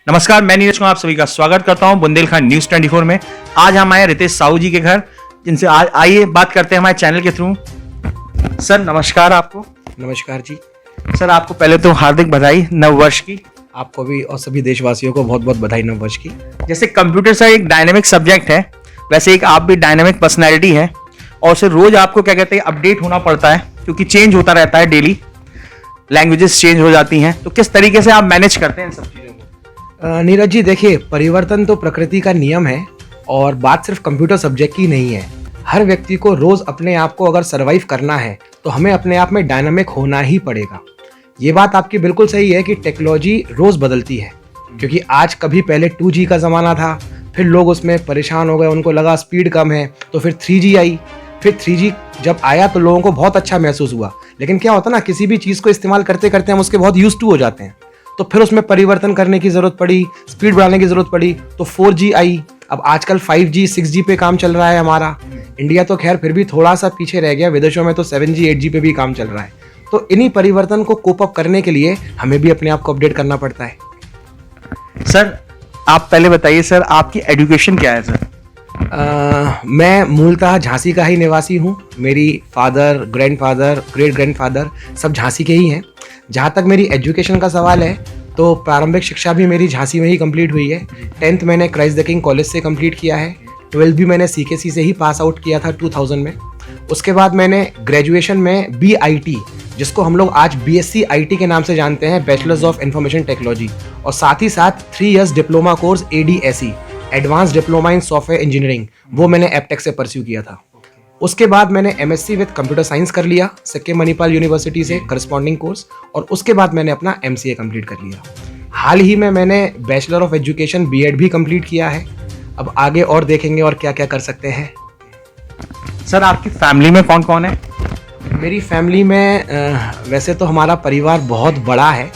नमस्कार, मैं नीरज कुमार आप सभी का स्वागत करता हूं बुंदेलखंड न्यूज 24 में। आज हम आए रितेश साहू जी के घर, जिनसे आइए बात करते हैं हमारे चैनल के थ्रू। सर नमस्कार आपको। नमस्कार जी। सर आपको पहले तो हार्दिक बधाई नववर्ष की। आपको भी और सभी देशवासियों को बहुत बहुत बधाई नववर्ष की। जैसे कंप्यूटर सर एक डायनेमिक सब्जेक्ट है, वैसे एक आप भी डायनेमिक पर्सनैलिटी है और सर रोज आपको क्या कहते हैं अपडेट होना पड़ता है, क्योंकि चेंज होता रहता है, डेली लैंग्वेजेस चेंज हो जाती हैं। तो किस तरीके से आप मैनेज करते हैं इन सब चीज़ों को? नीरज जी देखिए, परिवर्तन तो प्रकृति का नियम है और बात सिर्फ कंप्यूटर सब्जेक्ट की नहीं है। हर व्यक्ति को रोज अपने आप को अगर सरवाइव करना है तो हमें अपने आप में डायनामिक होना ही पड़ेगा। ये बात आपकी बिल्कुल सही है कि टेक्नोलॉजी रोज बदलती है, क्योंकि आज कभी पहले 2G का ज़माना था, फिर लोग उसमें परेशान हो गए, उनको लगा स्पीड कम है, तो फिर 3G आई। फिर 3G जब आया तो लोगों को बहुत अच्छा महसूस हुआ, लेकिन क्या होता ना, किसी भी चीज़ को इस्तेमाल करते करते हम उसके बहुत यूज्ड टू हो जाते हैं, तो फिर उसमें परिवर्तन करने की ज़रूरत पड़ी, स्पीड बढ़ाने की ज़रूरत पड़ी, तो 4G आई। अब आजकल 5G 6G पे काम चल रहा है हमारा। इंडिया तो खैर फिर भी थोड़ा सा पीछे रह गया, विदेशों में तो 7G 8G पे भी काम चल रहा है। तो इन्हीं परिवर्तन को कोप अप करने के लिए हमें भी अपने आप को अपडेट करना पड़ता है। सर आप पहले बताइए, सर आपकी एजुकेशन क्या है? सर मैं मूलतः झांसी का ही निवासी हूँ। मेरी फादर, ग्रैंडफादर, ग्रेट ग्रैंडफादर सब झांसी के ही हैं। जहाँ तक मेरी एजुकेशन का सवाल है तो प्रारंभिक शिक्षा भी मेरी झांसी में ही कंप्लीट हुई है। 10th मैंने क्राइस्ट द किंग कॉलेज से कंप्लीट किया है। 12th भी मैंने CKC से ही पास आउट किया था 2000 में। उसके बाद मैंने ग्रेजुएशन में BIT, जिसको हम लोग आज BSc IT के नाम से जानते हैं, बैचलर्स ऑफ इंफॉर्मेशन टेक्नोलॉजी, और साथ ही साथ 3 years diploma course ADSE, advance diploma in software engineering, वो मैंने एपटेक से परस्यू किया था। उसके बाद मैंने MSc विद कंप्यूटर साइंस कर लिया सिक्किम मणिपाल यूनिवर्सिटी से, करस्पॉन्डिंग कोर्स, और उसके बाद मैंने अपना MCA कंप्लीट कर लिया। हाल ही में मैंने बैचलर ऑफ एजुकेशन BEd भी कंप्लीट किया है। अब आगे और देखेंगे और क्या क्या कर सकते हैं। सर आपकी फैमिली में कौन कौन है? मेरी फैमिली में वैसे तो हमारा परिवार बहुत बड़ा है,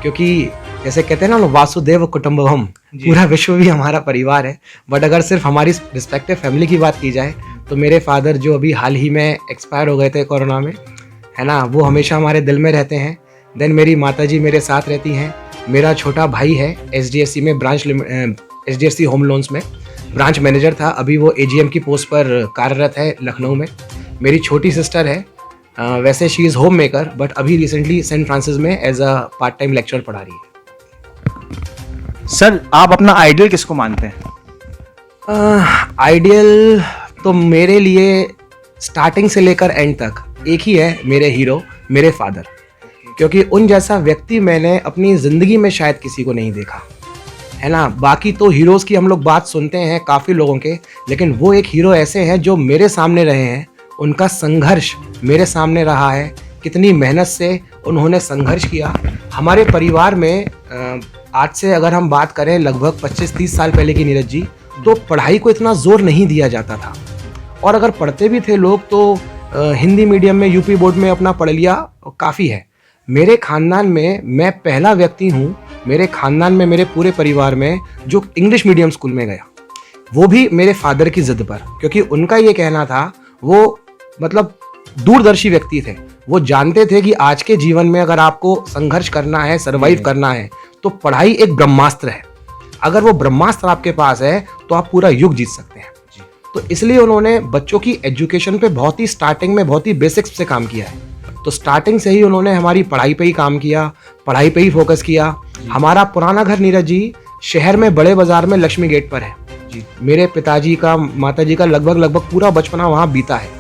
क्योंकि जैसे कहते हैं ना, वासुदेव कुटुंबकम, पूरा विश्व भी हमारा परिवार है। बट अगर सिर्फ हमारी रिस्पेक्टिव फैमिली की बात की जाए तो मेरे फादर, जो अभी हाल ही में एक्सपायर हो गए थे कोरोना में, है ना, वो हमेशा हमारे दिल में रहते हैं। देन मेरी माताजी मेरे साथ रहती हैं। मेरा छोटा भाई है SDFC में SDFC होम लोन्स में ब्रांच मैनेजर था, अभी वो AGM की पोस्ट पर कार्यरत है लखनऊ में। मेरी छोटी सिस्टर है, वैसे she is home maker, but अभी रिसेंटली सेंट फ्रांसिस में as a part time lecture पढ़ा रही है। सर आप अपना आइडियल किसको मानते हैं? आइडियल तो मेरे लिए स्टार्टिंग से लेकर एंड तक एक ही है, मेरे हीरो, मेरे फादर, क्योंकि उन जैसा व्यक्ति मैंने अपनी ज़िंदगी में शायद किसी को नहीं देखा, है ना। बाकी तो हीरोज़ की हम लोग बात सुनते हैं काफ़ी लोगों के, लेकिन वो एक हीरो ऐसे हैं जो मेरे सामने रहे हैं, उनका संघर्ष मेरे सामने रहा है, कितनी मेहनत से उन्होंने संघर्ष किया। हमारे परिवार में आज से अगर हम बात करें लगभग 25-30 साल पहले की, नीरज जी, तो पढ़ाई को इतना जोर नहीं दिया जाता था, और अगर पढ़ते भी थे लोग तो हिंदी मीडियम में UP बोर्ड में अपना पढ़ लिया काफ़ी है। मेरे खानदान में मैं पहला व्यक्ति हूँ, मेरे खानदान में, मेरे पूरे परिवार में, जो इंग्लिश मीडियम स्कूल में गया, वो भी मेरे फादर की ज़िद पर, क्योंकि उनका ये कहना था, वो मतलब दूरदर्शी व्यक्ति थे। वो जानते थे कि आज के जीवन में अगर आपको संघर्ष करना है, सरवाइव करना है, तो पढ़ाई एक ब्रह्मास्त्र है। अगर वो ब्रह्मास्त्र आपके पास है तो आप पूरा युग जीत सकते हैं। तो इसलिए उन्होंने बच्चों की एजुकेशन पे बहुत ही स्टार्टिंग में बहुत ही बेसिक्स से काम किया है। तो स्टार्टिंग से ही उन्होंने हमारी पढ़ाई पे ही काम किया, पढ़ाई पे ही फोकस किया। हमारा पुराना घर, नीरज जी, शहर में बड़े बाजार में लक्ष्मी गेट पर है। मेरे पिताजी का, माताजी का लगभग पूरा बचपना वहाँ बीता है,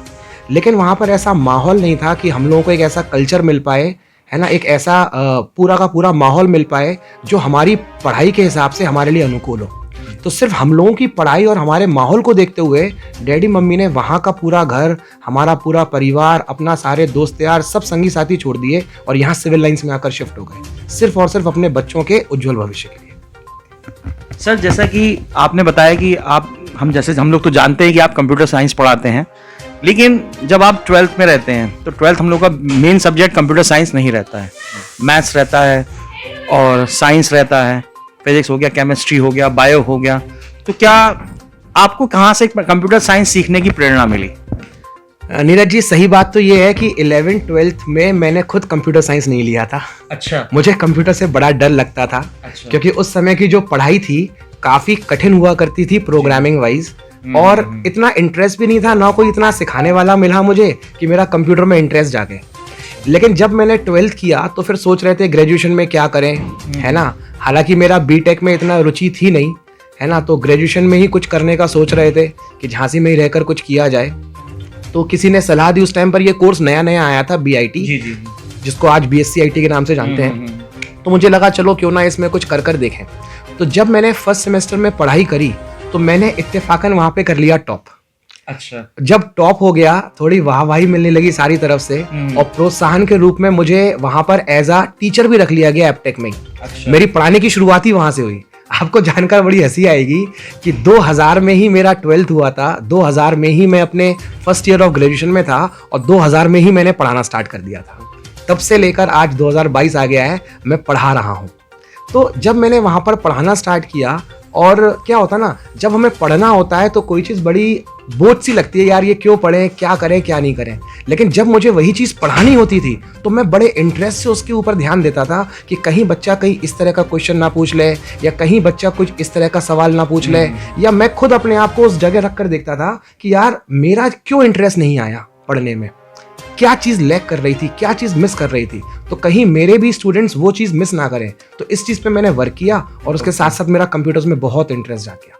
लेकिन वहाँ पर ऐसा माहौल नहीं था कि हम लोगों को एक ऐसा कल्चर मिल पाए, है ना, एक ऐसा पूरा का पूरा माहौल मिल पाए जो हमारी पढ़ाई के हिसाब से हमारे लिए अनुकूल हो। तो सिर्फ हम लोगों की पढ़ाई और हमारे माहौल को देखते हुए डैडी मम्मी ने वहाँ का पूरा घर, हमारा पूरा परिवार, अपना सारे दोस्त यार, सब संगी साथी छोड़ दिए और यहाँ सिविल लाइंस में आकर शिफ्ट हो गए, सिर्फ और सिर्फ अपने बच्चों के उज्जवल भविष्य के लिए। सर जैसा कि आपने बताया कि हम लोग तो जानते हैं कि आप कंप्यूटर साइंस पढ़ाते हैं, लेकिन जब आप 12th में रहते हैं तो 12th हम लोग का मेन सब्जेक्ट कंप्यूटर साइंस नहीं रहता है, मैथ्स रहता है और साइंस रहता है, फिजिक्स हो गया, केमिस्ट्री हो गया, बायो हो गया। तो क्या आपको कहाँ से कंप्यूटर साइंस सीखने की प्रेरणा मिली? नीरज जी, सही बात तो ये है कि 11th-12th में मैंने खुद कंप्यूटर साइंस नहीं लिया था। अच्छा। मुझे कंप्यूटर से बड़ा डर लगता था। अच्छा। क्योंकि उस समय की जो पढ़ाई थी काफ़ी कठिन हुआ करती थी प्रोग्रामिंग वाइज, और इतना इंटरेस्ट भी नहीं था, ना कोई इतना सिखाने वाला मिला मुझे कि मेरा कंप्यूटर में इंटरेस्ट जागे। लेकिन जब मैंने 12th किया तो फिर सोच रहे थे ग्रेजुएशन में क्या करें, है ना। हालांकि मेरा बीटेक में इतना रुचि थी नहीं, है ना, तो ग्रेजुएशन में ही कुछ करने का सोच रहे थे कि झांसी में ही रहकर कुछ किया जाए। तो किसी ने सलाह दी, उस टाइम पर ये कोर्स नया नया आया था, BIT, जिसको आज BSc IT के नाम से जानते हैं। तो मुझे लगा चलो क्यों ना इसमें कुछ कर कर देखें। तो जब मैंने फर्स्ट सेमेस्टर में पढ़ाई करी तो मैंने इत्तेफाकन वहाँ पे कर लिया टॉप। अच्छा। जब टॉप हो गया थोड़ी वाहवाही मिलने लगी सारी तरफ से, और प्रोत्साहन के रूप में मुझे वहाँ पर एज अ टीचर भी रख लिया गया एपटेक में ही। अच्छा। मेरी पढ़ाने की शुरुआत ही वहाँ से हुई। आपको जानकर बड़ी हंसी आएगी कि 2000 में ही मेरा 12th हुआ था, 2000 में ही मैं अपने फर्स्ट ईयर ऑफ ग्रेजुएशन में था, और 2000 में ही मैंने पढ़ाना स्टार्ट कर दिया था। तब से लेकर आज 2022 आ गया है, मैं पढ़ा रहा हूँ। तो जब मैंने वहाँ पर पढ़ाना स्टार्ट किया, और क्या होता ना, जब हमें पढ़ना होता है तो कोई चीज़ बड़ी बोझ सी लगती है, यार ये क्यों पढ़ें, क्या करें क्या नहीं करें। लेकिन जब मुझे वही चीज़ पढ़ानी होती थी तो मैं बड़े इंटरेस्ट से उसके ऊपर ध्यान देता था कि कहीं बच्चा कहीं इस तरह का क्वेश्चन ना पूछ ले, या कहीं बच्चा कुछ इस तरह का सवाल ना पूछ ले, या मैं खुद अपने आप को उस जगह रख कर देखता था कि यार मेरा क्यों इंटरेस्ट नहीं आया पढ़ने में, क्या चीज़ लैक कर रही थी, क्या चीज़ मिस कर रही थी, तो कहीं मेरे भी स्टूडेंट्स वो चीज़ मिस ना करें। तो इस चीज़ पे मैंने वर्क किया, और उसके साथ साथ मेरा कंप्यूटर्स में बहुत इंटरेस्ट जाग गया।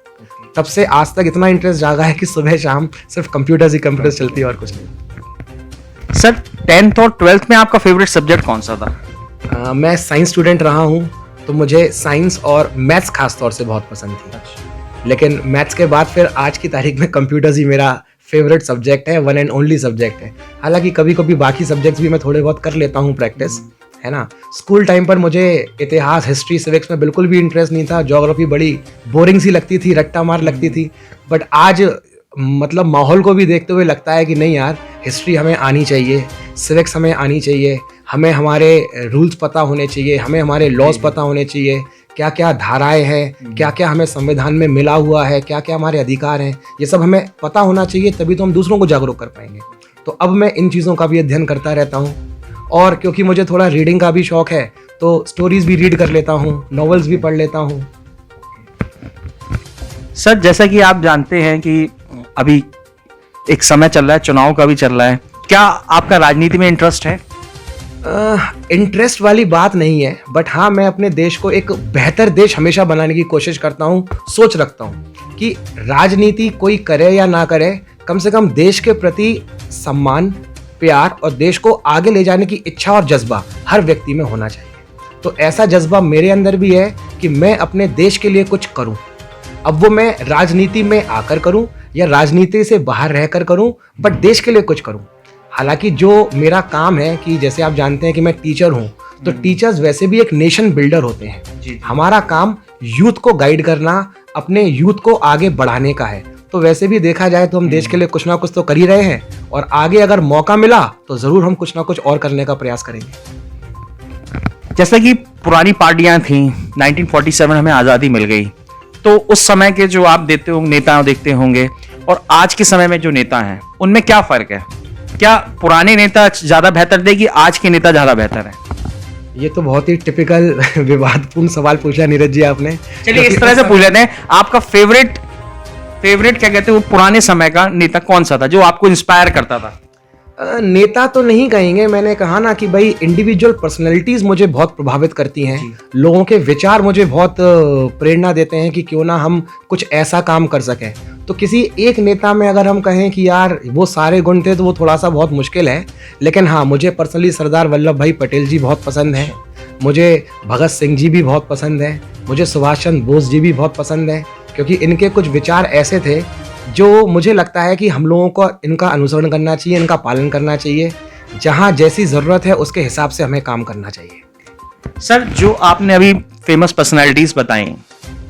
तब से आज तक इतना इंटरेस्ट जागा है कि सुबह शाम सिर्फ कंप्यूटर्स ही कंप्यूटर्स चलती है और कुछ नहीं। सर 10th और 12th में आपका फेवरेट सब्जेक्ट कौन सा था? मैं साइंस स्टूडेंट रहा हूँ, तो मुझे साइंस और मैथ्स खास तौर से बहुत पसंद थी। लेकिन मैथ्स के बाद फिर आज की तारीख में कंप्यूटर्स ही मेरा फेवरेट सब्जेक्ट है, वन एंड ओनली सब्जेक्ट है। हालांकि कभी कभी बाकी सब्जेक्ट्स भी मैं थोड़े बहुत कर लेता हूँ प्रैक्टिस, है ना। स्कूल टाइम पर मुझे इतिहास, हिस्ट्री, सिविक्स में बिल्कुल भी इंटरेस्ट नहीं था। ज्योग्राफी बड़ी बोरिंग सी लगती थी, रट्टा मार लगती थी। बट आज मतलब माहौल को भी देखते हुए लगता है कि नहीं यार, हिस्ट्री हमें आनी चाहिए, सिविक्स हमें आनी चाहिए, हमें हमारे रूल्स पता होने चाहिए, हमें हमारे लॉज पता होने चाहिए, क्या क्या धाराएं हैं, क्या क्या हमें संविधान में मिला हुआ है, क्या क्या हमारे अधिकार हैं, ये सब हमें पता होना चाहिए, तभी तो हम दूसरों को जागरूक कर पाएंगे। तो अब मैं इन चीज़ों का भी अध्ययन करता रहता हूँ, और क्योंकि मुझे थोड़ा रीडिंग का भी शौक है तो स्टोरीज भी रीड कर लेता हूँ, नॉवेल्स भी पढ़ लेता हूँ। सर जैसा कि आप जानते हैं कि अभी एक समय चल रहा है, चुनाव का भी चल रहा है, क्या आपका राजनीति में इंटरेस्ट है? इंटरेस्ट वाली बात नहीं है, बट हाँ, मैं अपने देश को एक बेहतर देश हमेशा बनाने की कोशिश करता हूँ। सोच रखता हूँ कि राजनीति कोई करे या ना करे, कम से कम देश के प्रति सम्मान, प्यार और देश को आगे ले जाने की इच्छा और जज्बा हर व्यक्ति में होना चाहिए। तो ऐसा जज्बा मेरे अंदर भी है कि मैं अपने देश के लिए कुछ करूं। अब वो मैं राजनीति में आकर करूं या राजनीति से बाहर रहकर करूं, बट देश के लिए कुछ करूं। हालांकि जो मेरा काम है कि जैसे आप जानते हैं कि मैं टीचर हूं, तो टीचर्स वैसे भी एक नेशन बिल्डर होते हैं। हमारा काम यूथ को गाइड करना, अपने यूथ को आगे बढ़ाने का है। तो वैसे भी देखा जाए तो हम देश के लिए कुछ ना कुछ तो कर ही रहे हैं, और आगे अगर मौका मिला तो जरूर हम कुछ ना कुछ और करने का प्रयास करेंगे। जैसा कि पुरानी पार्टियां थी, 1947 हमें आज़ादी मिल गई, तो उस समय के जो आप नेता देखते होंगे और आज के समय में जो नेता हैं उनमें क्या फर्क है? क्या पुराने नेता ज्यादा बेहतर थे कि आज के नेता ज्यादा बेहतर हैं? ये तो बहुत ही टिपिकल विवादपूर्ण सवाल पूछा नीरज जी आपने। चलिए इस तरह से पूछ लेते हैं, आपका फेवरेट क्या कहते हैं, वो पुराने समय का नेता कौन सा था जो आपको इंस्पायर करता था? नेता तो नहीं कहेंगे, मैंने कहा ना कि भाई इंडिविजुअल पर्सनैलिटीज मुझे बहुत प्रभावित करती हैं। लोगों के विचार मुझे बहुत प्रेरणा देते हैं कि क्यों ना हम कुछ ऐसा काम कर सकें। तो किसी एक नेता में अगर हम कहें कि यार वो सारे गुण थे तो वो थोड़ा सा बहुत मुश्किल है। लेकिन हाँ, मुझे पर्सनली सरदार वल्लभ भाई पटेल जी बहुत पसंद हैं, मुझे भगत सिंह जी भी बहुत पसंद हैं, मुझे सुभाष चंद्र बोस जी भी बहुत पसंद हैं, क्योंकि इनके कुछ विचार ऐसे थे जो मुझे लगता है कि हम लोगों को इनका अनुसरण करना चाहिए, इनका पालन करना चाहिए। जहाँ जैसी ज़रूरत है उसके हिसाब से हमें काम करना चाहिए। सर जो आपने अभी फेमस पर्सनालिटीज़ बताई,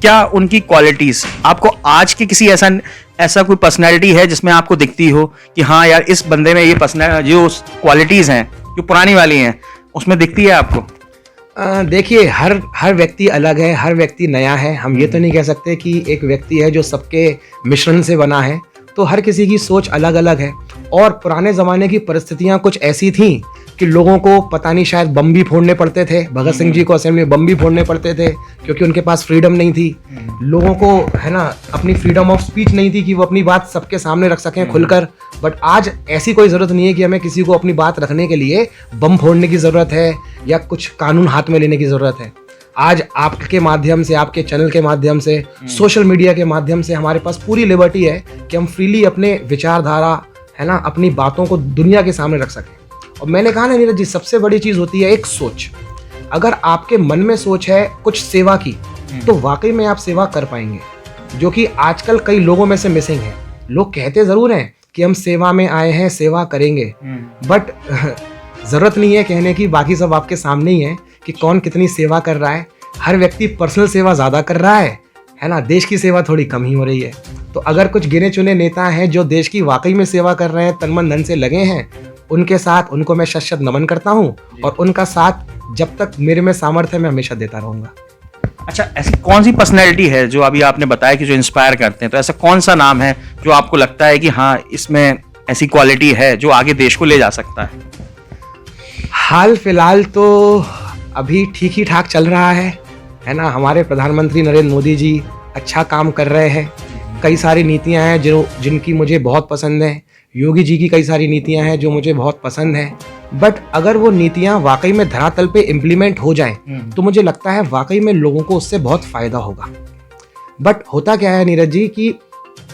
क्या उनकी क्वालिटीज़ आपको आज के किसी ऐसा कोई पर्सनालिटी है जिसमें आपको दिखती हो कि हाँ यार इस बंदे में ये जो क्वालिटीज़ हैं जो पुरानी वाली हैं उसमें दिखती है आपको? देखिए, हर व्यक्ति अलग है, हर व्यक्ति नया है। हम ये तो नहीं कह सकते कि एक व्यक्ति है जो सबके मिश्रण से बना है। तो हर किसी की सोच अलग अलग है। और पुराने ज़माने की परिस्थितियाँ कुछ ऐसी थीं कि लोगों को पता नहीं शायद बम भी फोड़ने पड़ते थे। भगत सिंह जी को असेंबली में बम भी फोड़ने पड़ते थे क्योंकि उनके पास फ्रीडम नहीं थी। लोगों को है ना अपनी फ्रीडम ऑफ स्पीच नहीं थी कि वो अपनी बात सबके सामने रख सकें खुलकर। बट आज ऐसी कोई ज़रूरत नहीं है कि हमें किसी को अपनी बात रखने के लिए बम फोड़ने की ज़रूरत है या कुछ कानून हाथ में लेने की ज़रूरत है। आज आपके माध्यम से, आपके चैनल के माध्यम से, सोशल मीडिया के माध्यम से हमारे पास पूरी लिबर्टी है कि हम फ्रीली अपने विचारधारा है ना अपनी बातों को दुनिया के सामने रख सकें। और मैंने कहा ना नीरज जी, सबसे बड़ी चीज़ होती है एक सोच। अगर आपके मन में सोच है कुछ सेवा की तो वाकई में आप सेवा कर पाएंगे, जो कि आजकल कई लोगों में से मिसिंग है। लोग कहते ज़रूर हैं कि हम सेवा में आए हैं, सेवा करेंगे, बट ज़रूरत नहीं है कहने की, बाकी सब आपके सामने ही है कि कौन कितनी सेवा कर रहा है। हर व्यक्ति पर्सनल सेवा ज़्यादा कर रहा है ना, देश की सेवा थोड़ी कम ही हो रही है। तो अगर कुछ गिने चुने नेता हैं जो देश की वाकई में सेवा कर रहे हैं, तन मन धन से लगे हैं, उनके साथ उनको मैं शत नमन करता हूँ और उनका साथ जब तक मेरे में सामर्थ्य है मैं हमेशा देता रहूँगा। अच्छा, ऐसी कौन सी पर्सनैलिटी है जो अभी आपने बताया कि जो इंस्पायर करते हैं, तो ऐसा कौन सा नाम है जो आपको लगता है कि हाँ इसमें ऐसी क्वालिटी है जो आगे देश को ले जा सकता है? हाल फिलहाल तो अभी ठीक ही ठाक चल रहा है ना। हमारे प्रधानमंत्री नरेंद्र मोदी जी अच्छा काम कर रहे हैं। कई सारी नीतियां हैं जिनकी मुझे बहुत पसंद है। योगी जी की कई सारी नीतियां हैं जो मुझे बहुत पसंद है। बट अगर वो नीतियां वाकई में धरातल पे इम्प्लीमेंट हो जाएं तो मुझे लगता है वाकई में लोगों को उससे बहुत फायदा होगा। बट होता क्या है नीरज जी कि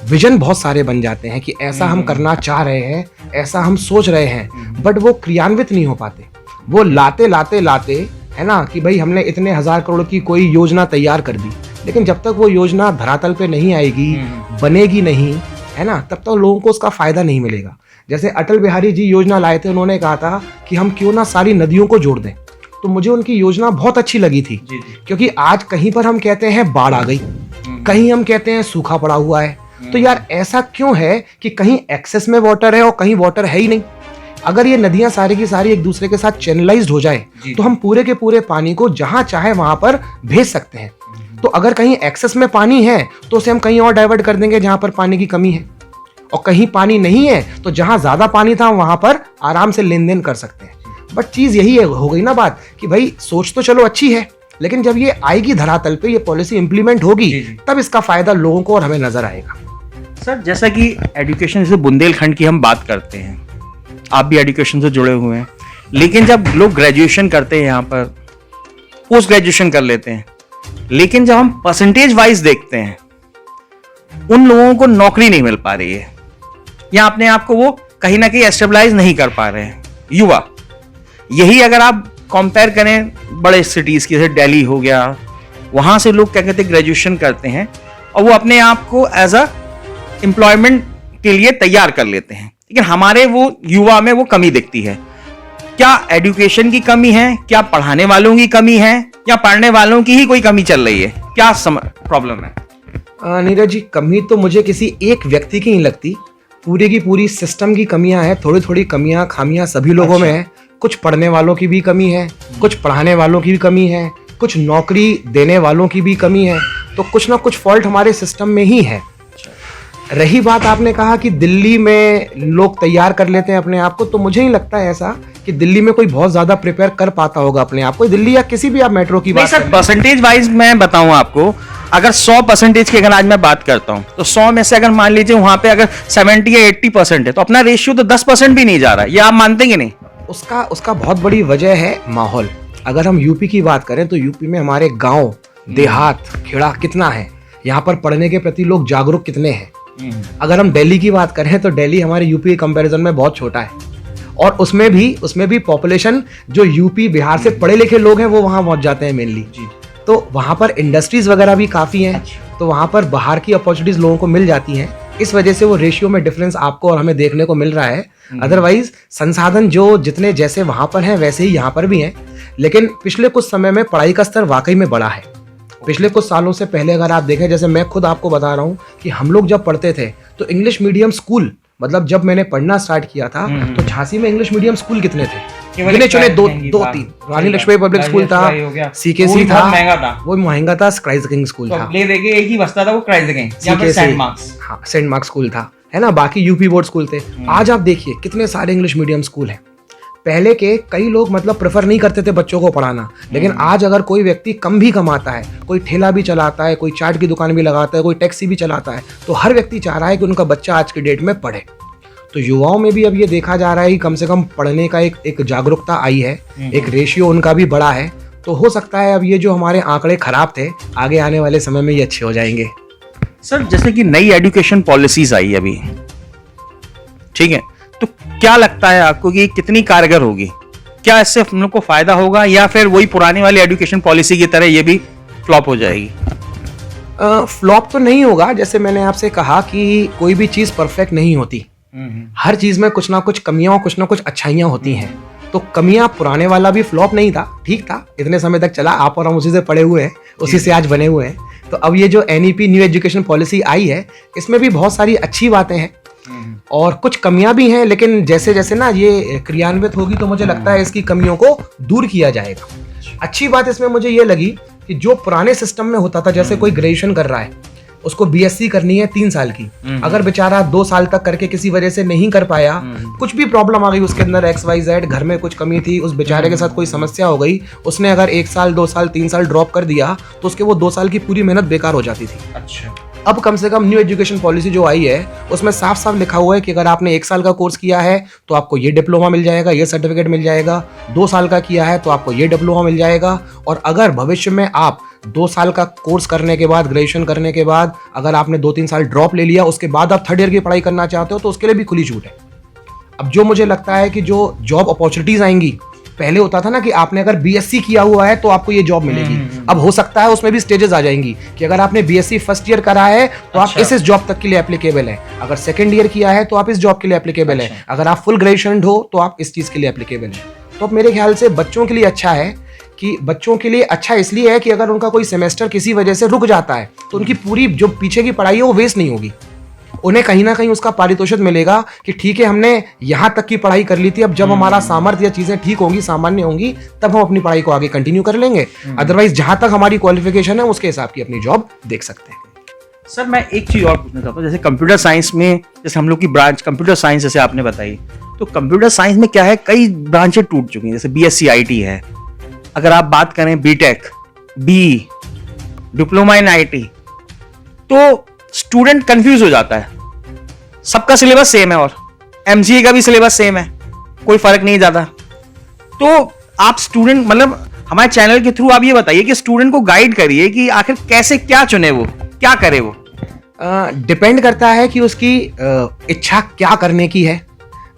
विजन बहुत सारे बन जाते हैं कि ऐसा हम करना चाह रहे हैं, ऐसा हम सोच रहे हैं, बट वो क्रियान्वित नहीं हो पाते। वो लाते लाते लाते है ना कि भाई हमने इतने 1000 करोड़ की कोई योजना तैयार कर दी, लेकिन जब तक वो योजना धरातल पे नहीं आएगी, बनेगी नहीं, है ना, तब तक लोगों को उसका फायदा नहीं मिलेगा। जैसे अटल बिहारी जी योजना लाए थे, उन्होंने कहा था कि हम क्यों ना सारी नदियों को जोड़ दें। तो मुझे उनकी योजना बहुत अच्छी लगी थी, क्योंकि आज कहीं पर हम कहते हैं बाढ़ आ गई, कहीं हम कहते हैं सूखा पड़ा हुआ है। तो यार ऐसा क्यों है कि कहीं एक्सेस में वाटर है और कहीं वाटर है ही नहीं। अगर ये नदियां सारी की सारी एक दूसरे के साथ चैनलाइज्ड हो जाए तो हम पूरे के पूरे पानी को जहां चाहे वहां पर भेज सकते हैं। तो अगर कहीं एक्सेस में पानी है तो उसे हम कहीं और डाइवर्ट कर देंगे जहां पर पानी की कमी है, और कहीं पानी नहीं है तो जहां ज्यादा पानी था वहां पर आराम से लेन देन कर सकते हैं। बट चीज यही हो गई ना बात कि भाई सोच तो चलो अच्छी है, लेकिन जब ये आएगी धरातल पे, ये पॉलिसी इंप्लीमेंट होगी, तब इसका फायदा लोगों को और हमें नजर आएगा। सर, जैसा कि एजुकेशन से बुंदेलखंड की हम बात करते हैं, आप भी एजुकेशन से जुड़े हुए हैं, लेकिन जब लोग ग्रेजुएशन करते हैं, यहाँ पर पोस्ट ग्रेजुएशन कर लेते हैं, लेकिन जब हम परसेंटेज वाइज देखते हैं उन लोगों को नौकरी नहीं मिल पा रही है या अपने आप को वो कहीं ना कहीं एस्टेबलाइज नहीं कर पा रहे हैं युवा। यही अगर आप कंपेयर करें बड़े सिटीज की, जैसे दिल्ली हो गया, वहां से लोग क्या कहते हैं ग्रेजुएशन करते हैं और वो अपने आप को एज अ एम्प्लॉयमेंट के लिए तैयार कर लेते हैं, लेकिन हमारे वो युवा में वो कमी दिखती है। क्या एजुकेशन की कमी है, क्या पढ़ाने वालों की कमी है, या पढ़ने वालों की ही कोई कमी चल रही है? क्या प्रॉब्लम है? नीरज जी, कमी तो मुझे किसी एक व्यक्ति की नहीं लगती, पूरी की पूरी सिस्टम की कमियां हैं। थोड़ी थोड़ी कमियां खामियां सभी लोगों में है। कुछ पढ़ने वालों की भी कमी है, कुछ पढ़ाने वालों की भी कमी है, कुछ नौकरी देने वालों की भी कमी है। तो कुछ ना कुछ फॉल्ट हमारे सिस्टम में ही है। रही बात आपने कहा कि दिल्ली में लोग तैयार कर लेते हैं अपने आप को, तो मुझे नहीं लगता है ऐसा कि दिल्ली में कोई बहुत ज्यादा प्रिपेयर कर पाता होगा अपने आप को। दिल्ली या किसी भी आप मेट्रो की बात सर, परसेंटेज वाइज मैं बताऊं आपको, अगर 100% की अगर आज मैं बात करता हूं तो 100 में से अगर मान लीजिए वहां पे अगर 70 या 80% है तो अपना रेशियो तो 10% भी नहीं जा रहा है। ये आप मानते कि नहीं? उसका बहुत बड़ी वजह है माहौल। अगर हम यूपी की बात करें तो यूपी में हमारे गांव, देहात, खेड़ा कितना है, यहाँ पर पढ़ने के प्रति लोग जागरूक कितने हैं। अगर हम दिल्ली की बात करें तो दिल्ली हमारे यूपी के कंपैरिजन में बहुत छोटा है, और उसमें भी पॉपुलेशन जो यूपी बिहार से पढ़े लिखे लोग हैं वो वहाँ पहुँच जाते हैं मेनली। तो वहाँ पर इंडस्ट्रीज वगैरह भी काफ़ी हैं, तो वहाँ पर बाहर की अपॉर्चुनिटीज लोगों को मिल जाती हैं। इस वजह से वो रेशियो में डिफरेंस आपको और हमें देखने को मिल रहा है। अदरवाइज संसाधन जो जितने जैसे वहाँ पर हैं वैसे ही यहाँ पर भी हैं, लेकिन पिछले कुछ समय में पढ़ाई का स्तर वाकई में बढ़ा है। पिछले कुछ सालों से पहले अगर आप देखें, जैसे मैं खुद आपको बता रहा हूँ कि हम लोग जब पढ़ते थे तो इंग्लिश मीडियम स्कूल, मतलब जब मैंने पढ़ना स्टार्ट किया था तो झांसी में इंग्लिश मीडियम स्कूल कितने थे? गिने चुने दो तीन। रानी लक्ष्मी पब्लिक स्कूल था, सीकेसी था, वो महंगा था, क्राइस्ट किंग स्कूल था, ले देके एक ही बसता था वो क्राइस्ट किंग, या फिर सेंट मार्क्स। हाँ, सेंट मार्क्स स्कूल था, है ना, बाकी यूपी बोर्ड स्कूल थे। आज आप देखिए कितने सारे इंग्लिश मीडियम स्कूल हैं। पहले के कई लोग मतलब प्रेफर नहीं करते थे बच्चों को पढ़ाना, लेकिन आज अगर कोई व्यक्ति कम भी कमाता है, कोई ठेला भी चलाता है, कोई चाट की दुकान भी लगाता है, कोई टैक्सी भी चलाता है, तो हर व्यक्ति चाह रहा है कि उनका बच्चा आज की डेट में पढ़े। तो युवाओं में भी अब ये देखा जा रहा है कि कम से कम पढ़ने का एक जागरूकता आई है, एक रेशियो उनका भी बड़ा है। तो हो सकता है अब ये जो हमारे आंकड़े खराब थे, आगे आने वाले समय में ये अच्छे हो जाएंगे। सर जैसे कि नई एजुकेशन पॉलिसीज आई अभी, ठीक है, तो क्या लगता है आपको कि कितनी कारगर होगी? क्या इससे हम लोग को फायदा होगा या फिर वही पुरानी वाली एजुकेशन पॉलिसी की तरह ये भी फ्लॉप हो जाएगी? फ्लॉप तो नहीं होगा। जैसे मैंने आपसे कहा कि कोई भी चीज़ परफेक्ट नहीं होती, हर चीज़ में कुछ ना कुछ कमियां और कुछ ना कुछ अच्छाइयां होती हैं। तो कमियां, पुराने वाला भी फ्लॉप नहीं था, ठीक था, इतने समय तक चला, आप और हम उसी से पढ़े हुए हैं, उसी से आज बने हुए हैं। तो अब ये जो NEP न्यू एजुकेशन पॉलिसी आई है, इसमें भी बहुत सारी अच्छी बातें हैं और कुछ कमियां भी हैं, लेकिन जैसे जैसे ना ये क्रियान्वित होगी तो मुझे लगता है इसकी कमियों को दूर किया जाएगा। अच्छी बात इसमें मुझे ये लगी कि जो पुराने सिस्टम में होता था, जैसे कोई ग्रेजुएशन कर रहा है, उसको BSc करनी है 3 साल की, अगर बेचारा 2 साल तक करके किसी वजह से नहीं कर पाया, कुछ भी प्रॉब्लम आ गई उसके अंदर XYZ, घर में कुछ कमी थी, उस बेचारे के साथ कोई समस्या हो गई, उसने अगर 1 साल 2 साल 3 साल ड्रॉप कर दिया तो उसके वो 2 साल की पूरी मेहनत बेकार हो जाती थी। अच्छा। अब कम से कम न्यू एजुकेशन पॉलिसी जो आई है उसमें साफ साफ लिखा हुआ है कि अगर आपने 1 साल का कोर्स किया है तो आपको ये डिप्लोमा मिल जाएगा, ये सर्टिफिकेट मिल जाएगा, 2 साल का किया है तो आपको ये डिप्लोमा मिल जाएगा, और अगर भविष्य में आप 2 साल का कोर्स करने के बाद, ग्रेजुएशन करने के बाद अगर आपने 2-3 साल ड्रॉप ले लिया, उसके बाद आप 3rd ईयर की पढ़ाई करना चाहते हो तो उसके लिए भी खुली छूट है। अब जो मुझे लगता है कि जो जॉब अपॉर्चुनिटीज आएंगी, पहले होता था ना कि आपने अगर BSc किया हुआ है तो आपको ये जॉब मिलेगी, अब हो सकता है उसमें भी स्टेजेस आ जाएंगी कि अगर आपने BSc फर्स्ट ईयर करा है तो आप इस जॉब तक के लिए एप्लीकेबल है, अगर 2nd ईयर किया है तो आप इस जॉब के लिए एप्लीकेबल है, अगर आप फुल ग्रेजुएशन हो तो आप इस चीज के लिए एप्लीकेबल है। तो अब मेरे ख्याल से बच्चों के लिए अच्छा है कि बच्चों के लिए अच्छा इसलिए है कि अगर उनका कोई सेमेस्टर किसी वजह से रुक जाता है तो उनकी पूरी जो पीछे की पढ़ाई है वो वेस्ट नहीं होगी, उन्हें कहीं ना कहीं उसका पारितोषिक मिलेगा कि ठीक है हमने यहाँ तक की पढ़ाई कर ली थी, अब जब हमारा सामर्थ्य या चीजें ठीक होंगी, सामान्य होंगी, तब हम अपनी पढ़ाई को आगे कंटिन्यू कर लेंगे। अदरवाइज जहां तक हमारी क्वालिफिकेशन है उसके हिसाब की अपनी जॉब देख सकते हैं। सर मैं एक चीज और पूछना चाहता हूँ, जैसे कंप्यूटर साइंस में, जैसे हम लोग की ब्रांच कंप्यूटर साइंस जैसे आपने बताई, तो कंप्यूटर साइंस में क्या है, कई ब्रांचें टूट चुकी हैं, जैसे BSc IT है, अगर आप बात करें BTech, BE, diploma in IT, तो स्टूडेंट कंफ्यूज हो जाता है। सबका सिलेबस सेम है और MCA का भी सिलेबस सेम है, कोई फर्क नहीं ज्यादा। तो आप स्टूडेंट, मतलब हमारे चैनल के थ्रू आप ये बताइए कि स्टूडेंट को गाइड करिए कि आखिर कैसे, क्या चुने, वो क्या करे। वो डिपेंड करता है कि उसकी इच्छा क्या करने की है।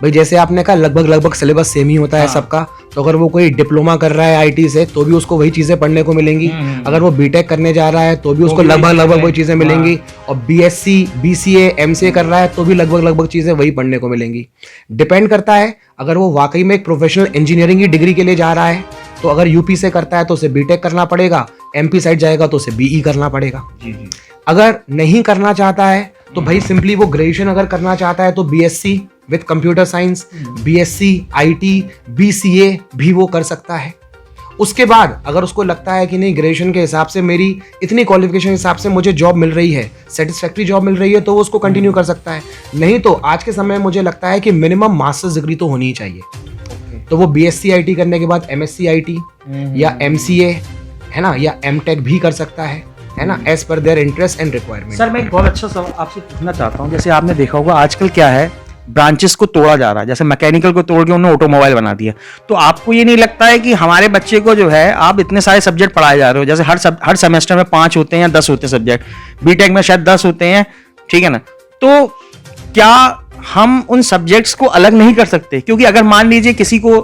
भाई जैसे आपने कहा लगभग सिलेबस सेम ही होता है सबका, तो अगर वो कोई डिप्लोमा कर रहा है IT से तो भी उसको वही चीजें पढ़ने को मिलेंगी, अगर वो BTech करने जा रहा है तो भी उसको लगभग वही चीजें मिलेंगी, और BSc BCA MCA कर रहा है तो भी लगभग चीजें वही पढ़ने को मिलेंगी। डिपेंड करता है, अगर वो वाकई में एक प्रोफेशनल इंजीनियरिंग की डिग्री के लिए जा रहा है तो अगर UP से करता है तो उसे BTech करना पड़ेगा, MP साइड जाएगा तो उसे BE करना पड़ेगा। अगर नहीं करना चाहता है तो भाई सिंपली वो ग्रेजुएशन अगर करना चाहता है तो BSc with computer science, BSc IT BCA भी वो कर सकता है। उसके बाद अगर उसको लगता है कि नहीं, ग्रेजुएशन के हिसाब से मेरी इतनी क्वालिफिकेशन के हिसाब से मुझे जॉब मिल रही है, सेटिस्फैक्ट्री जॉब मिल रही है, तो वो उसको कंटिन्यू कर सकता है। नहीं तो आज के समय में मुझे लगता है कि मिनिमम मास्टर्स डिग्री तो होनी ही चाहिए। तो वो BSc IT करने के बाद MSc IT या MCA है ना, या MTech भी कर सकता है ना, as per their interest and requirement. Sir मैं एक बहुत अच्छा सवाल आपसे पूछना चाहता हूँ, जैसे आपने देखा होगा आजकल क्या है, ब्रांचेस को तोड़ा जा रहा है, जैसे मैकेनिकल को तोड़ के उन्होंने ऑटोमोबाइल बना दिया। तो आपको ये नहीं लगता है कि हमारे बच्चे को जो है, आप इतने सारे सब्जेक्ट पढ़ाए जा रहे हो, जैसे हर सेमेस्टर में 5 होते हैं या 10 होते हैं सब्जेक्ट, BTech में शायद 10 होते हैं, ठीक है ना, तो क्या हम उन सब्जेक्ट्स को अलग नहीं कर सकते? क्योंकि अगर मान लीजिए किसी को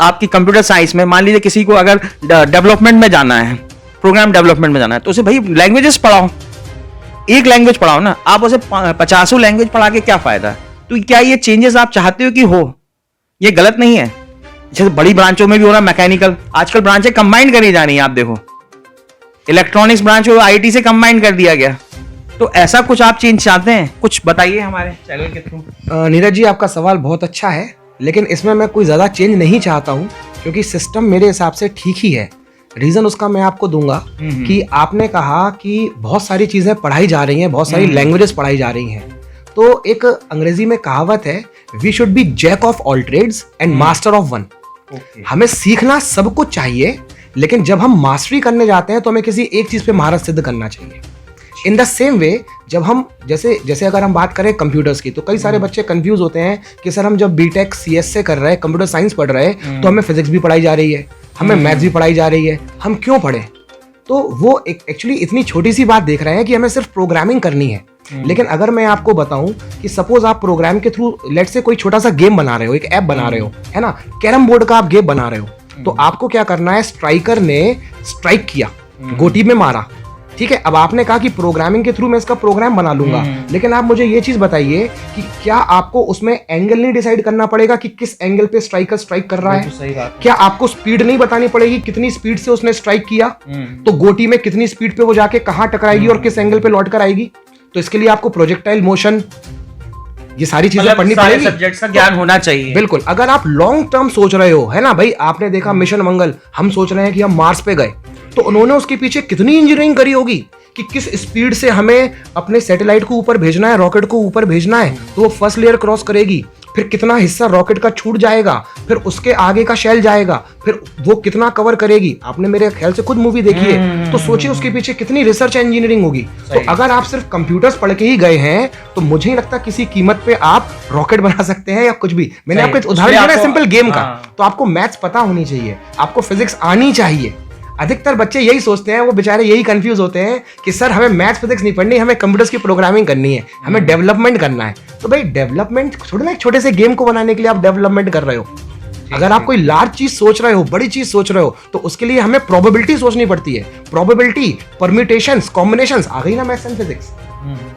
आपकी कंप्यूटर साइंस में, मान लीजिए किसी को अगर डेवलपमेंट में जाना है, प्रोग्राम डेवलपमेंट में जाना है, तो उसे भाई लैंग्वेजेस पढ़ाओ, एक लैंग्वेज पढ़ाओ ना, आप उसे 50 लैंग्वेज पढ़ा के क्या फायदा है? तो क्या ये चेंजेस आप चाहते हो कि हो? ये गलत नहीं है। जैसे बड़ी ब्रांचों में भी हो रहा, मैकेनिकल, आजकल ब्रांचें कंबाइन करी जा रही हैं, आप देखो इलेक्ट्रॉनिक्स ब्रांच को IT से कंबाइन कर दिया गया। तो ऐसा कुछ आप चेंज चाहते हैं? कुछ बताइए हमारे चैनल के थ्रू। नीरज जी, आपका सवाल बहुत अच्छा है, लेकिन इसमें मैं कोई ज़्यादा चेंज नहीं चाहता हूँ, क्योंकि सिस्टम मेरे हिसाब से ठीक ही है। रीज़न उसका मैं आपको दूंगा कि आपने कहा कि बहुत सारी चीज़ें पढ़ाई जा रही हैं, बहुत सारी लैंग्वेजेस पढ़ाई जा रही हैं, तो एक अंग्रेजी में कहावत है, we should be jack of all trades and master of one. हमें सीखना सब कुछ चाहिए, लेकिन जब हम मास्टरी करने जाते हैं तो हमें किसी एक चीज पे महारत सिद्ध करना चाहिए। इन द सेम वे जब हम जैसे अगर हम बात करें कंप्यूटर्स की, तो कई सारे बच्चे कंफ्यूज होते हैं कि सर हम जब बीटेक सीएस से कर रहे हैं, कंप्यूटर साइंस पढ़ रहे हैं, तो हमें फिजिक्स भी पढ़ाई जा रही है, हमें मैथ्स भी पढ़ाई जा रही है, हम क्यों पढ़ें? तो वो एक्चुअली इतनी छोटी सी बात देख रहे हैं कि हमें सिर्फ प्रोग्रामिंग करनी है। लेकिन अगर मैं आपको बताऊं कि सपोज आप प्रोग्राम के थ्रू लेट से कोई छोटा सा गेम बना रहे हो, एक ऐप बना रहे हो, है ना, कैरम बोर्ड का आप गेम बना रहे हो, तो आपको क्या करना है, स्ट्राइकर ने स्ट्राइक किया, गोटी में मारा, ठीक है। अब आपने कहा कि प्रोग्रामिंग के थ्रू मैं इसका प्रोग्राम बना लूंगा, लेकिन आप मुझे ये चीज बताइए कि क्या आपको उसमें एंगल नहीं डिसाइड करना पड़ेगा कि किस एंगल पे स्ट्राइकर स्ट्राइक कर रहा है? क्या आपको स्पीड नहीं बतानी पड़ेगी, कितनी स्पीड से उसने स्ट्राइक किया, तो गोटी में कितनी स्पीड पे वो जाके कहां टकराएगी और किस एंगल पे लौट कर आएगी? तो इसके लिए आपको प्रोजेक्टाइल मोशन, ये सारी चीजें पढ़नी पड़ेगी, सब्जेक्ट्स का ज्ञान होना चाहिए। बिल्कुल। अगर आप लॉन्ग टर्म सोच रहे हो, है ना भाई, आपने देखा मिशन मंगल, हम सोच रहे हैं कि हम मार्स पे गए, तो उन्होंने उसके पीछे कितनी इंजीनियरिंग करी होगी कि किस स्पीड से हमें अपने सैटेलाइट को ऊपर भेजना है, रॉकेट को ऊपर भेजना है, तो वो फर्स्ट लेयर क्रॉस करेगी, फिर कितना हिस्सा रॉकेट का छूट जाएगा, फिर उसके आगे का शेल जाएगा, फिर वो कितना कवर करेगी। आपने मेरे ख्याल से खुद मूवी देखी है, तो सोचिए उसके पीछे कितनी रिसर्च इंजीनियरिंग होगी। तो अगर आप सिर्फ कंप्यूटर्स पढ़ के ही गए हैं, तो मुझे नहीं लगता किसी कीमत पे आप रॉकेट बना सकते हैं या कुछ भी। मैंने आपको उदाहरण दिया ना सिंपल गेम का, तो आपको मैथ्स पता होनी चाहिए, आपको फिजिक्स आनी चाहिए। अधिकतर बच्चे यही सोचते हैं, वो बेचारे यही कंफ्यूज होते हैं कि सर हमें मैथ्स फिजिक्स नहीं पढ़नी, हमें कंप्यूटर्स की प्रोग्रामिंग करनी है, हमें डेवलपमेंट करना है। तो भाई डेवलपमेंट छोड़ो ना, एक छोटे से गेम को बनाने के लिए आप डेवलपमेंट कर रहे हो। अगर आप कोई लार्ज चीज सोच रहे हो, बड़ी चीज सोच रहे हो, तो उसके लिए हमें प्रोबेबिलिटी सोचनी पड़ती है। प्रोबेबिलिटी, परम्यूटेशंस, कॉम्बिनेशंस आ गई ना मैथ्स एंड फिजिक्स।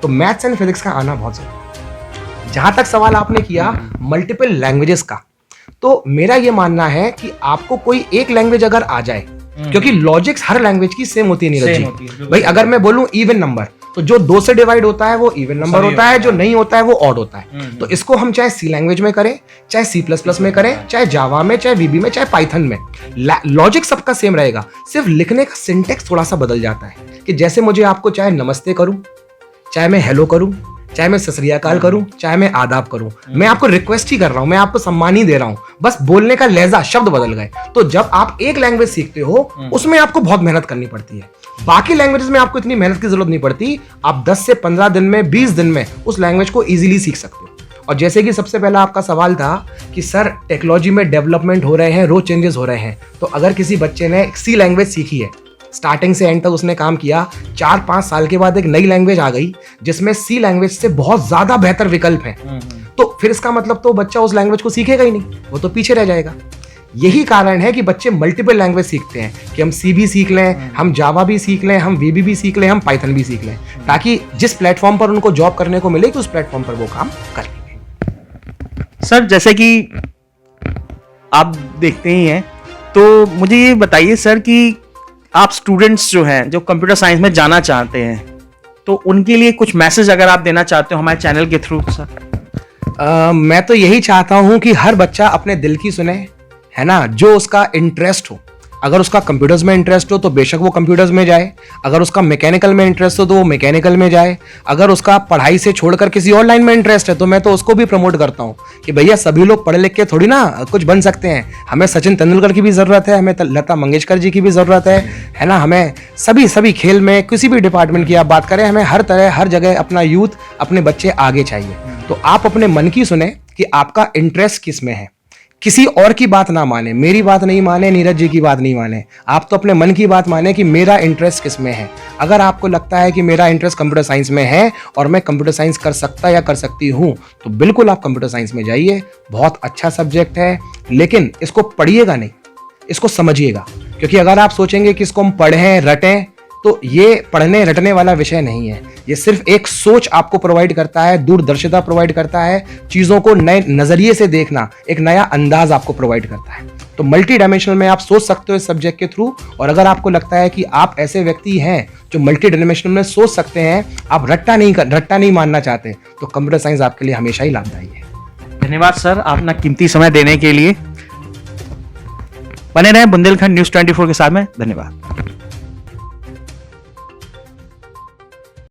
तो मैथ्स एंड फिजिक्स का आना बहुत जरूरी है। जहां तक सवाल आपने किया मल्टीपल लैंग्वेजेस का, तो मेरा ये मानना है कि आपको कोई एक लैंग्वेज अगर आ जाए, क्योंकि लॉजिक्स हर लैंग्वेज की सेम होती है नीरज जी। भाई अगर मैं बोलूं इवन नंबर, तो जो 2 से डिवाइड होता है वो इवन नंबर होता है, जो नहीं होता है वो ऑड होता है। तो इसको हम चाहे सी लैंग्वेज में करें, चाहे C++ में करें, चाहे जावा में, चाहे VB में, चाहे पाइथन में, लॉजिक सबका सेम रहेगा। सिर्फ लिखने का सिंटेक्स थोड़ा सा बदल जाता है कि जैसे मुझे आपको चाहे नमस्ते करूं, चाहे मैं हेलो करूं, चाहे मैं सत श्री अकाल करूं, चाहे मैं आदाब करूं, मैं आपको रिक्वेस्ट ही कर रहा हूं, मैं आपको सम्मान ही दे रहा हूं, बस बोलने का लहजा, शब्द बदल गए। तो जब आप एक लैंग्वेज सीखते हो, उसमें आपको बहुत मेहनत करनी पड़ती है। बाकी लैंग्वेजेस में आपको इतनी मेहनत की जरूरत नहीं पड़ती। आप 10 से 15 दिन में, 20 दिन में उस लैंग्वेज को इजीली सीख सकते हो। और जैसे कि सबसे पहला आपका सवाल था कि सर टेक्नोलॉजी में डेवलपमेंट हो रहे हैं, रोज चेंजेस हो रहे हैं, तो अगर किसी बच्चे ने सी लैंग्वेज सीखी है, स्टार्टिंग से एंड तक उसने काम किया, 4-5 साल के बाद एक नई लैंग्वेज आ गई जिसमें सी लैंग्वेज से बहुत ज्यादा बेहतर विकल्प हैं, तो फिर इसका मतलब तो बच्चा उस लैंग्वेज को सीखेगा ही नहीं, वो तो पीछे रह जाएगा। यही कारण है कि बच्चे मल्टीपल लैंग्वेज सीखते हैं कि हम सी भी सीख लें, हम जावा भी सीख लें, हम VB भी सीख लें, हम पाइथन भी सीख लें, ताकि जिस प्लेटफॉर्म पर उनको जॉब करने को मिले कि उस प्लेटफॉर्म पर वो काम कर लेंगे। सर जैसे कि आप देखते ही हैं, तो मुझे ये बताइए सर कि आप स्टूडेंट्स जो हैं, जो कंप्यूटर साइंस में जाना चाहते हैं, तो उनके लिए कुछ मैसेज अगर आप देना चाहते हो हमारे चैनल के थ्रू सर। मैं तो यही चाहता हूं कि हर बच्चा अपने दिल की सुने, है ना, जो उसका इंटरेस्ट हो। अगर उसका कंप्यूटर्स में इंटरेस्ट हो तो बेशक वो कंप्यूटर्स में जाए, अगर उसका मैकेनिकल में इंटरेस्ट हो तो वो मैकेनिकल में जाए, अगर उसका पढ़ाई से छोड़कर किसी और लाइन में इंटरेस्ट है तो मैं तो उसको भी प्रमोट करता हूँ कि भैया सभी लोग पढ़ लिख के थोड़ी ना कुछ बन सकते हैं। हमें सचिन तेंदुलकर की भी ज़रूरत है, हमें लता मंगेशकर जी की भी ज़रूरत है ना, हमें सभी खेल में किसी भी डिपार्टमेंट की आप बात करें, हमें हर तरह हर जगह अपना यूथ, अपने बच्चे आगे चाहिए। तो आप अपने मन की सुने कि आपका इंटरेस्ट किस में है, किसी और की बात ना माने, मेरी बात नहीं माने, नीरज जी की बात नहीं माने, आप तो अपने मन की बात माने कि मेरा इंटरेस्ट किस में है। अगर आपको लगता है कि मेरा इंटरेस्ट कंप्यूटर साइंस में है और मैं कंप्यूटर साइंस कर सकता या कर सकती हूँ, तो बिल्कुल आप कंप्यूटर साइंस में जाइए। बहुत अच्छा सब्जेक्ट है, लेकिन इसको पढ़िएगा नहीं, इसको समझिएगा। क्योंकि अगर आप सोचेंगे कि इसको हम पढ़ें रटें, तो ये पढ़ने रटने वाला विषय नहीं है। ये सिर्फ एक सोच आपको प्रोवाइड करता है, दूरदर्शिता प्रोवाइड करता है, चीज़ों को नए नज़रिए से देखना, एक नया अंदाज आपको प्रोवाइड करता है। तो मल्टी डायमेंशनल में आप सोच सकते हो इस सब्जेक्ट के थ्रू। और अगर आपको लगता है कि आप ऐसे व्यक्ति हैं जो मल्टी डायमेंशनल में सोच सकते हैं, आप रट्टा नहीं मानना चाहते, तो कंप्यूटर साइंस आपके लिए हमेशा ही लाभदायी है। धन्यवाद सर अपना कीमती समय देने के लिए। बने रहें बुंदेलखंड न्यूज़ 24 के साथ में। धन्यवाद।